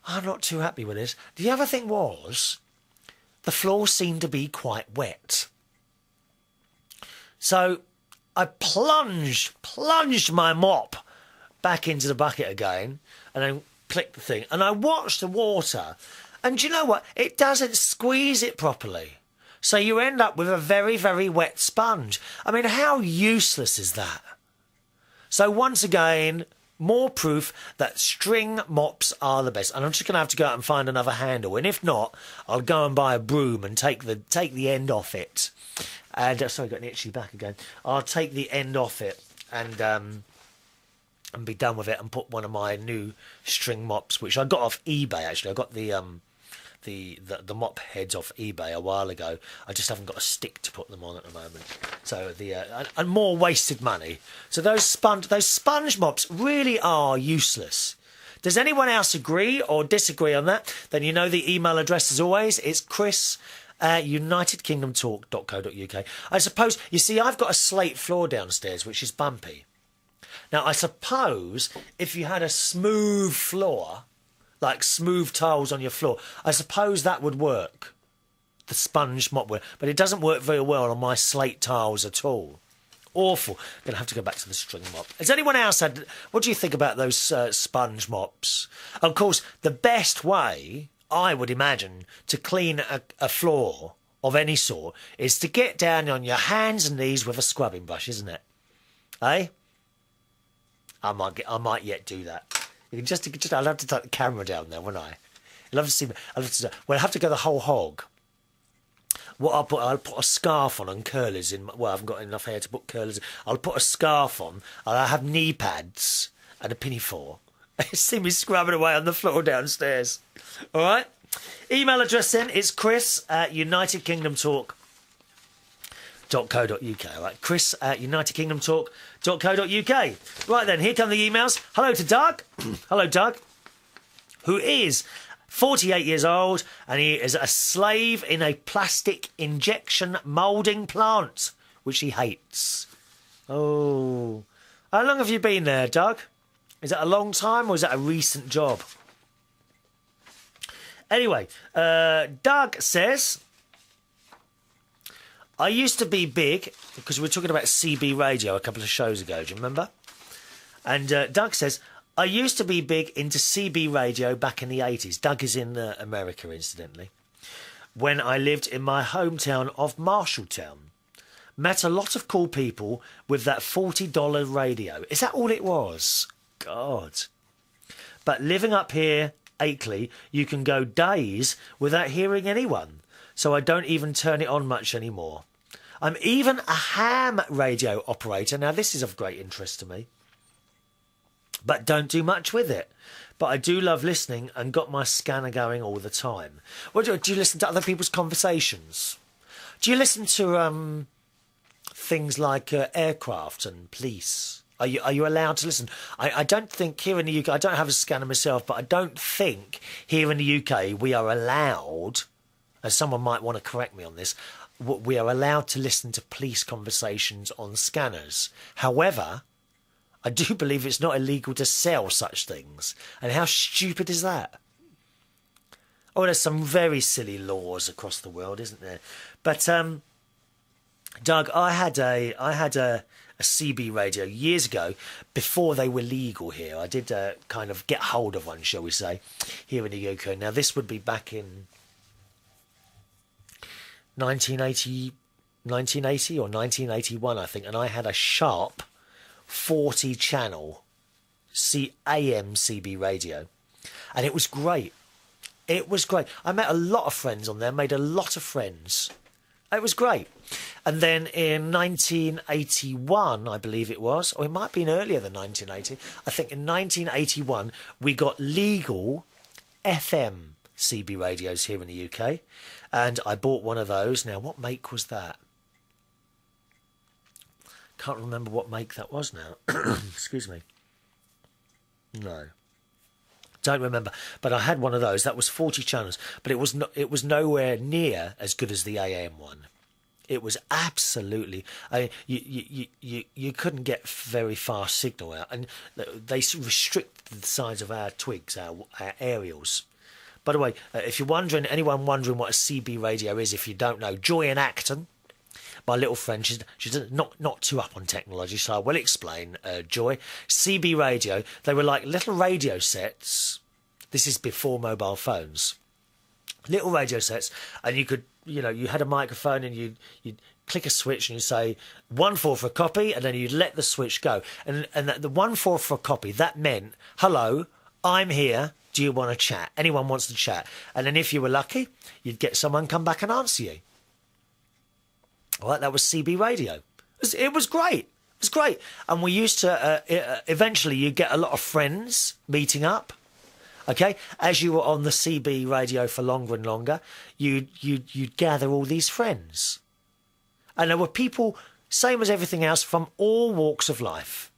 I'm not too happy with this. The other thing was, the floor seemed to be quite wet. So I plunged my mop back into the bucket again, and then clicked the thing, and I watched the water, and do you know what? It doesn't squeeze it properly. So you end up with a very, very wet sponge. I mean, how useless is that? So once again, more proof that string mops are the best. And I'm just going to have to go out and find another handle. And if not, I'll go and buy a broom and take the end off it. And sorry, got an itchy back again. I'll take the end off it and be done with it and put one of my new string mops, which I got off eBay actually. I got the mop heads off eBay a while ago. I just haven't got a stick to put them on at the moment. So and more wasted money. So those sponge mops really are useless. Does anyone else agree or disagree on that? Then you know the email address as always. It's chris@unitedkingdomtalk.co.uk. I suppose, you see, I've got a slate floor downstairs which is bumpy. Now I suppose if you had a smooth floor, like smooth tiles on your floor, I suppose that would work. The sponge mop would, but it doesn't work very well on my slate tiles at all. Awful. Going to have to go back to the string mop. Has anyone else had... What do you think about those sponge mops? Of course, the best way, I would imagine, to clean a floor of any sort is to get down on your hands and knees with a scrubbing brush, isn't it? Eh? I might yet do that. You can just I'll have to take the camera down there, won't I? You'll have to see... Well, I'll have to go the whole hog. What I'll put a scarf on and curlers in. Well, I haven't got enough hair to put curlers in. I'll put a scarf on. I'll have knee pads and a pinafore. See me scrubbing away on the floor downstairs. All right? Email address then is chris@unitedkingdomtalk.co.uk. All right, chris@unitedkingdomtalk.co.uk. Right then, here come the emails. Hello to Doug. Hello, Doug, who is 48 years old, and he is a slave in a plastic injection moulding plant, which he hates. Oh. How long have you been there, Doug? Is that a long time, or is that a recent job? Anyway, Doug says, I used to be big, because we were talking about CB radio a couple of shows ago, do you remember? And Doug says, I used to be big into CB radio back in the 80s. Doug is in America, incidentally. When I lived in my hometown of Marshalltown. Met a lot of cool people with that $40 radio. Is that all it was? God. But living up here, Akeley, you can go days without hearing anyone. So I don't even turn it on much anymore. I'm even a ham radio operator. Now, this is of great interest to me, but don't do much with it. But I do love listening and got my scanner going all the time. What do you listen to other people's conversations? Do you listen to things like aircraft and police? Are you allowed to listen? I don't think here in the UK, I don't have a scanner myself, but I don't think here in the UK we are allowed, as someone might want to correct me on this, we are allowed to listen to police conversations on scanners. However, I do believe it's not illegal to sell such things. And how stupid is that? Oh, there's some very silly laws across the world, isn't there? But, Doug, I had a CB radio years ago before they were legal here. I did kind of get hold of one, shall we say, here in the UK. Now, this would be back in 1980 or 1981, I think. And I had a Sharp 40 channel AM CB radio, and it was great. It was great. I met a lot of friends on there, made a lot of friends. It was great. And then in 1981, I believe it was, or it might have been earlier than 1980, I think in 1981 we got legal FM CB radios here in the UK, and I bought one of those. Now, what make was that? Can't remember what make that was now. Excuse me. No. Don't remember. But I had one of those. That was 40 channels. But it was nowhere near as good as the AM one. It was absolutely... you couldn't get very fast signal out. And they restricted the size of our twigs, our aerials. By the way, if you're wondering, anyone wondering what a CB radio is, if you don't know, Joy in Acton, my little friend, she's not too up on technology, so I will explain, Joy. CB radio, they were like little radio sets. This is before mobile phones. Little radio sets, and you could, you had a microphone, and you'd click a switch and you say 1-4 for a copy, and then you'd let the switch go. And the 1-4 for a copy, that meant, hello, I'm here, do you want to chat? Anyone wants to chat. And then if you were lucky, you'd get someone come back and answer you. All right, that was CB radio. It was great. It was great. And we used to, eventually you'd get a lot of friends meeting up. Okay, as you were on the CB radio for longer and longer, you'd gather all these friends. And there were people, same as everything else, from all walks of life.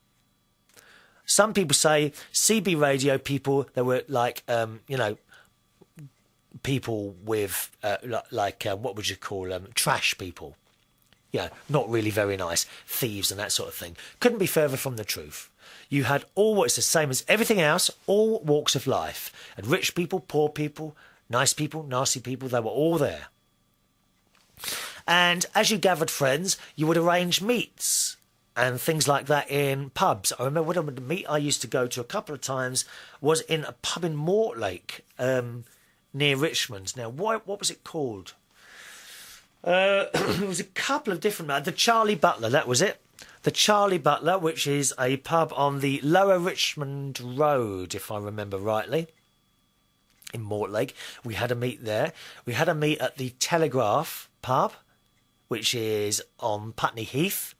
Some people say CB radio people, they were like, people with, what would you call them, trash people. Not really very nice, thieves and that sort of thing. Couldn't be further from the truth. You had it's the same as everything else, all walks of life. And rich people, poor people, nice people, nasty people, they were all there. And as you gathered friends, you would arrange meets. and things like that in pubs. I remember one of the meet I used to go to a couple of times was in a pub in Mortlake, near Richmond. Now, what was it called? It was a couple of different... The Charlie Butler, that was it. The Charlie Butler, which is a pub on the Lower Richmond Road, if I remember rightly, in Mortlake. We had a meet there. We had a meet at the Telegraph pub, which is on Putney Heath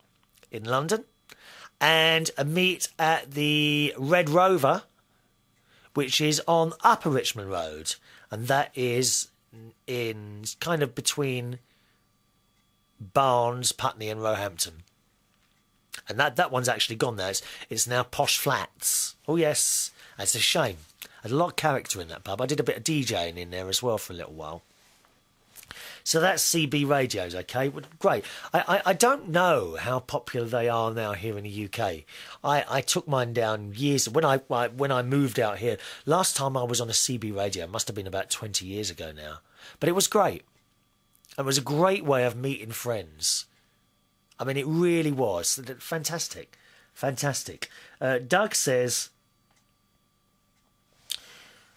in London, and a meet at the Red Rover, which is on Upper Richmond Road, and that is in kind of between Barnes, Putney and Roehampton. And that one's actually gone now. It's now Posh Flats. Oh, yes. It's a shame. There's a lot of character in that pub. I did a bit of DJing in there as well for a little while. So that's CB radios, okay? Well, great. I don't know how popular they are now here in the UK. I took mine down years... When I moved out here, last time I was on a CB radio, it must have been about 20 years ago now. But it was great. It was a great way of meeting friends. I mean, it really was. Fantastic. Fantastic. Doug says,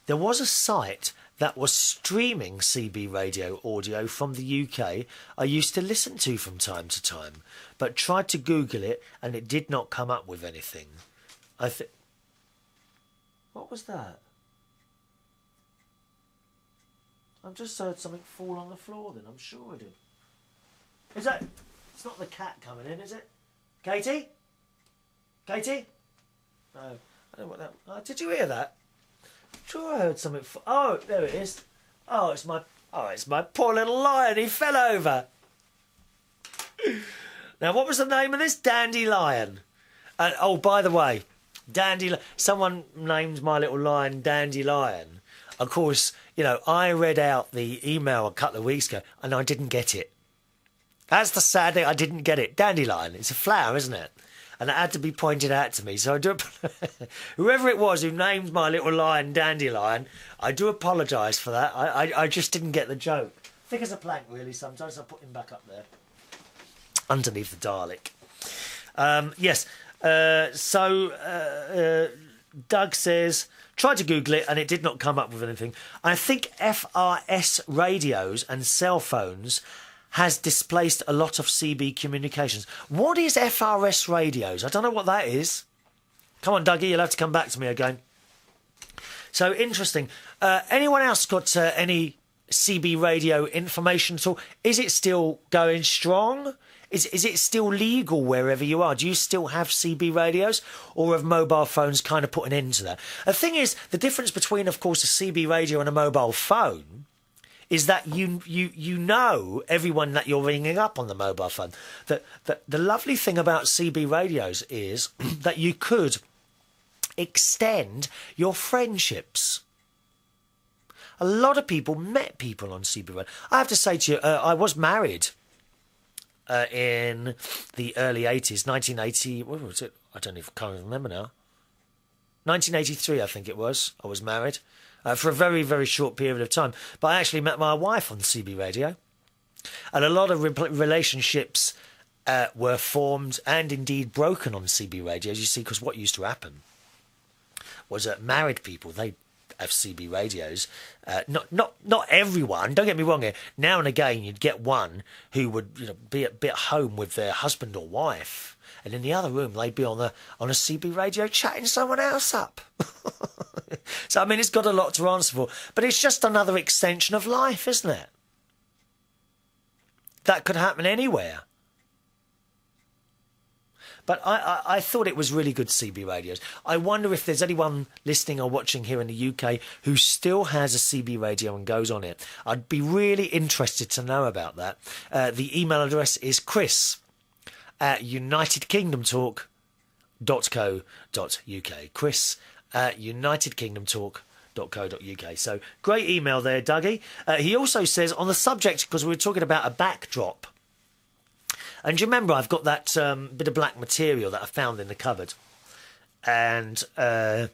there was a site that was streaming CB radio audio from the UK I used to listen to from time to time, but tried to Google it and it did not come up with anything. What was that? I've just heard something fall on the floor then, I'm sure I did. Is that... It's not the cat coming in, is it? Katie? Katie? No, I don't know what that... Oh, did you hear that? I'm sure I heard something... Oh, there it is. Oh, it's my poor little lion. He fell over. Now, what was the name of this? Dandelion. Oh, by the way, someone named my little lion Dandelion. Of course, you know, I read out the email a couple of weeks ago and I didn't get it. That's the sad thing, I didn't get it. Dandelion, it's a flower, isn't it? And it had to be pointed out to me. So I do... Whoever it was who named my little lion Dandelion, I do apologise for that. I just didn't get the joke. Thick as a plank, really, sometimes. I'll put him back up there. Underneath the Dalek. Yes. Doug says... Tried to Google it and it did not come up with anything. I think FRS radios and cell phones has displaced a lot of CB communications. What is FRS radios? I don't know what that is. Come on, Dougie, you'll have to come back to me again. So, interesting. Anyone else got any CB radio information at all? Is it still going strong? Is it still legal wherever you are? Do you still have CB radios? Or have mobile phones kind of put an end to that? The thing is, the difference between, of course, a CB radio and a mobile phone is that you know everyone that you're ringing up on the mobile phone. The lovely thing about CB radios is that you could extend your friendships. A lot of people met people on CB radio. I have to say to you, I was married in the early 80s, 1980... What was it? I can't remember now. 1983, I think it was. I was married. For a very, very short period of time. But I actually met my wife on CB radio. And a lot of relationships were formed and indeed broken on CB radio, as you see, because what used to happen was that married people, they have CB radios. Not everyone, don't get me wrong here. Now and again, you'd get one who would be at home with their husband or wife. And in the other room, they'd be on a CB radio chatting someone else up. So, I mean, it's got a lot to answer for. But it's just another extension of life, isn't it? That could happen anywhere. But I thought it was really good CB radios. I wonder if there's anyone listening or watching here in the UK who still has a CB radio and goes on it. I'd be really interested to know about that. The email address is chris@unitedkingdomtalk.co.uk. chris@unitedkingdomtalk.co.uk. So, great email there, Dougie. He also says, on the subject, because we were talking about a backdrop, and do you remember I've got that bit of black material that I found in the cupboard? And I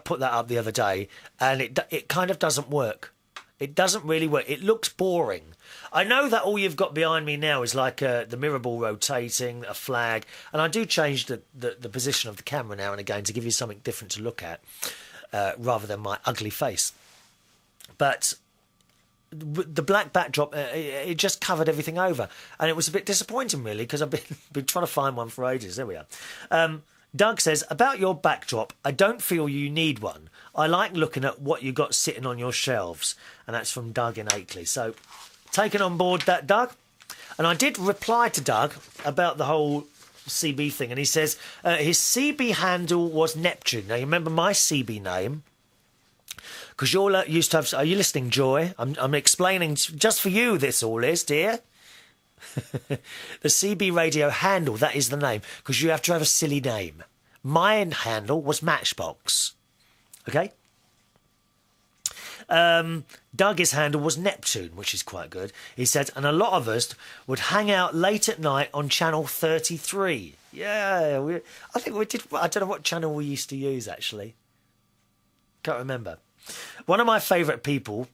put that up the other day, and it kind of doesn't work. It doesn't really work. It looks boring. I know that all you've got behind me now is like the mirror ball rotating, a flag, and I do change the position of the camera now and again to give you something different to look at, rather than my ugly face. But the black backdrop, it just covered everything over, and it was a bit disappointing, really, because I've been trying to find one for ages. There we are. Doug says, about your backdrop, I don't feel you need one. I like looking at what you got sitting on your shelves. And that's from Doug in Akeley. So, taken on board that, Doug. And I did reply to Doug about the whole CB thing. And he says his CB handle was Neptune. Now, you remember my CB name? Because you're used to have... Are you listening, Joy? I'm explaining just for you this all is, dear. The CB radio handle, that is the name, because you have to have a silly name. My handle was Matchbox. Okay? Doug's handle was Neptune, which is quite good. He said, and a lot of us would hang out late at night on channel 33. Yeah, I think we did. I don't know what channel we used to use, actually. Can't remember. One of my favourite people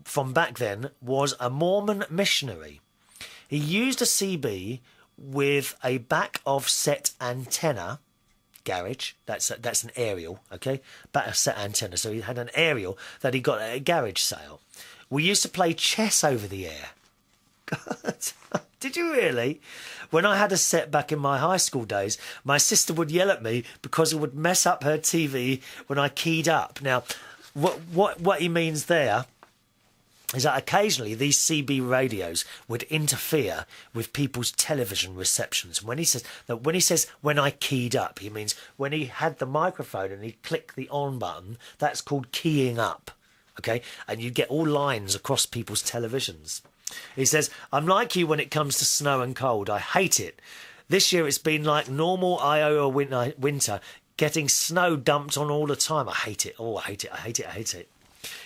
from back then was a Mormon missionary. He used a CB with a back offset antenna garage. That's an aerial, okay? Back offset antenna. So he had an aerial that he got at a garage sale. We used to play chess over the air. God, did you really? When I had a set back in my high school days, my sister would yell at me because it would mess up her TV when I keyed up. Now, what he means there is that occasionally these CB radios would interfere with people's television receptions. When he says when I keyed up, he means when he had the microphone and he clicked the on button. That's called keying up, okay? And you get all lines across people's televisions. He says, I'm like you when it comes to snow and cold. I hate it. This year it's been like normal Iowa winter, getting snow dumped on all the time. I hate it. Oh, I hate it. I hate it. I hate it.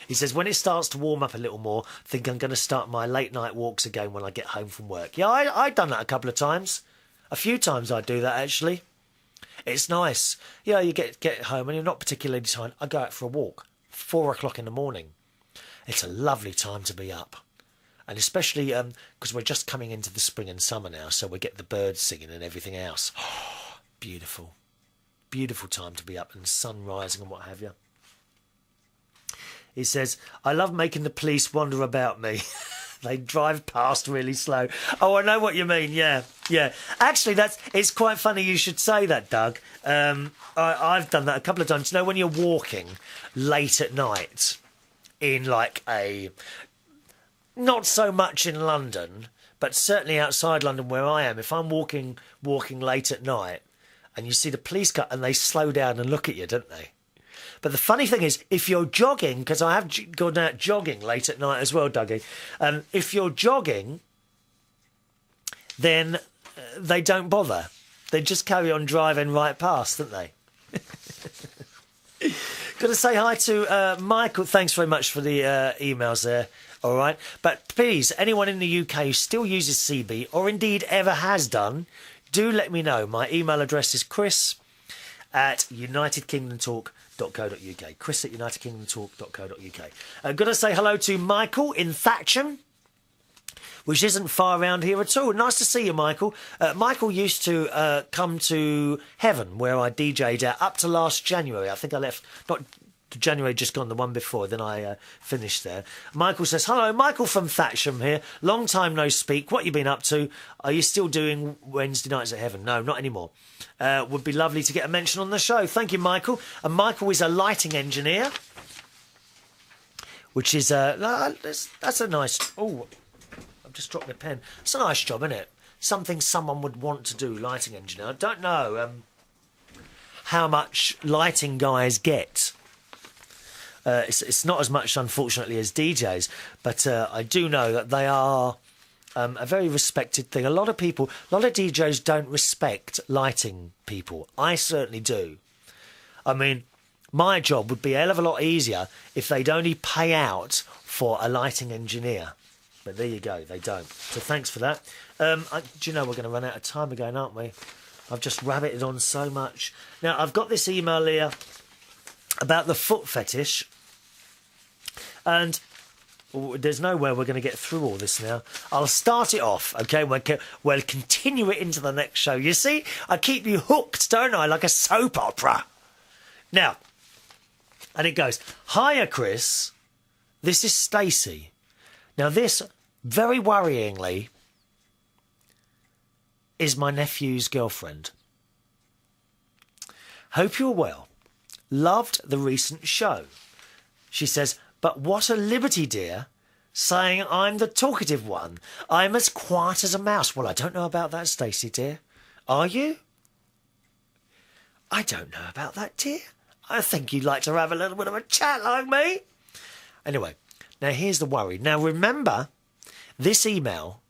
He says, when it starts to warm up a little more, I think I'm going to start my late night walks again when I get home from work. Yeah, I've done that a couple of times. A few times I do that, actually. It's nice. Yeah, you get home and you're not particularly tired. I go out for a walk, 4 o'clock in the morning. It's a lovely time to be up. And especially because we're just coming into the spring and summer now, so we get the birds singing and everything else. Oh, beautiful. Beautiful time to be up and sun rising and what have you. He says, I love making the police wonder about me. They drive past really slow. Oh, I know what you mean. Yeah. Actually, it's quite funny you should say that, Doug. I've done that a couple of times. You know, when you're walking late at night in like not so much in London, but certainly outside London where I am, if I'm walking late at night and you see the police car and they slow down and look at you, don't they? But the funny thing is, if you're jogging, because I have gone out jogging late at night as well, Dougie, if you're jogging, then they don't bother. They just carry on driving right past, don't they? Got to say hi to Michael. Thanks very much for the emails there. All right. But please, anyone in the UK who still uses CB, or indeed ever has done, do let me know. My email address is chris@unitedkingdomtalk.co.uk. chris@unitedkingdomtalk.co.uk. Got to say hello to Michael in Thatcham, which isn't far around here at all. Nice to see you, Michael. Michael used to come to Heaven, where I DJ'd up to last January. I think I left, not January just gone, the one before, then I finished there. Michael says, hello, Michael from Thatcham here. Long time no speak. What you been up to? Are you still doing Wednesday nights at Heaven? No, not anymore. Would be lovely to get a mention on the show. Thank you, Michael. And Michael is a lighting engineer, which is that's a nice... Oh, I've just dropped my pen. It's a nice job, isn't it? Something someone would want to do, lighting engineer. I don't know how much lighting guys get. It's not as much, unfortunately, as DJs, but I do know that they are a very respected thing. A lot of DJs don't respect lighting people. I certainly do. I mean, my job would be a hell of a lot easier if they'd only pay out for a lighting engineer. But there you go, they don't. So thanks for that. Do you know we're going to run out of time again, aren't we? I've just rabbited on so much. Now, I've got this email here about the foot fetish. And There's no way we're going to get through all this now. I'll start it off, okay? We'll continue it into the next show. You see, I keep you hooked, don't I, like a soap opera. Now, and it goes, "Hiya, Chris. This is Stacey. Now, this, very worryingly, is my nephew's girlfriend. Hope you're well. Loved the recent show." She says, "But what a liberty, dear, saying I'm the talkative one. I'm as quiet as a mouse." Well, I don't know about that, Stacey, dear. Are you? I don't know about that, dear. I think you'd like to have a little bit of a chat like me. Anyway, now here's the worry. Now, remember, this email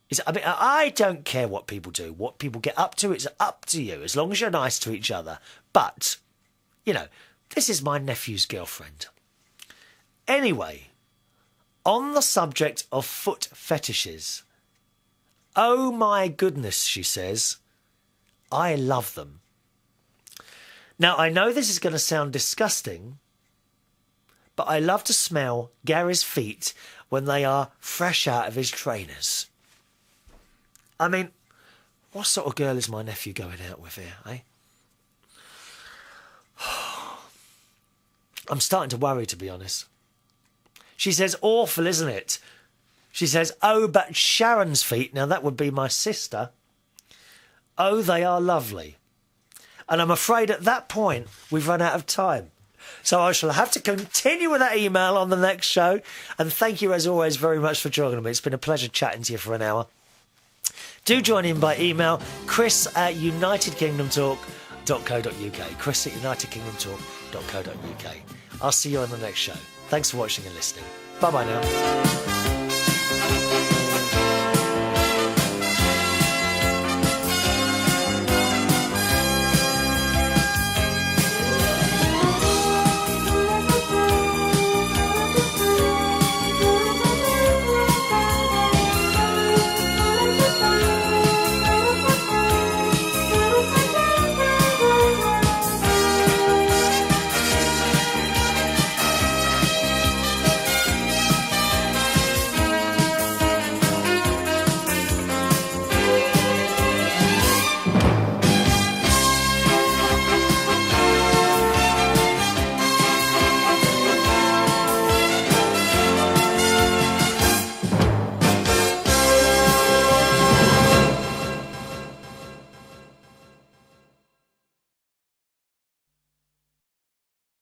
is... I don't care what people do. What people get up to, it's up to you, as long as you're nice to each other. But, you know, this is my nephew's girlfriend. Anyway, on the subject of foot fetishes, oh my goodness, she says, I love them. Now, I know this is going to sound disgusting, but I love to smell Gary's feet when they are fresh out of his trainers. I mean, what sort of girl is my nephew going out with here, eh? I'm starting to worry, to be honest. She says, awful, isn't it? She says, oh, but Sharon's feet, now that would be my sister. Oh, they are lovely. And I'm afraid at that point, we've run out of time. So I shall have to continue with that email on the next show. And thank you, as always, very much for joining me. It's been a pleasure chatting to you for an hour. Do join in by email, chris@unitedkingdomtalk.co.uk. chris@unitedkingdomtalk.co.uk. I'll see you on the next show. Thanks for watching and listening. Bye-bye now.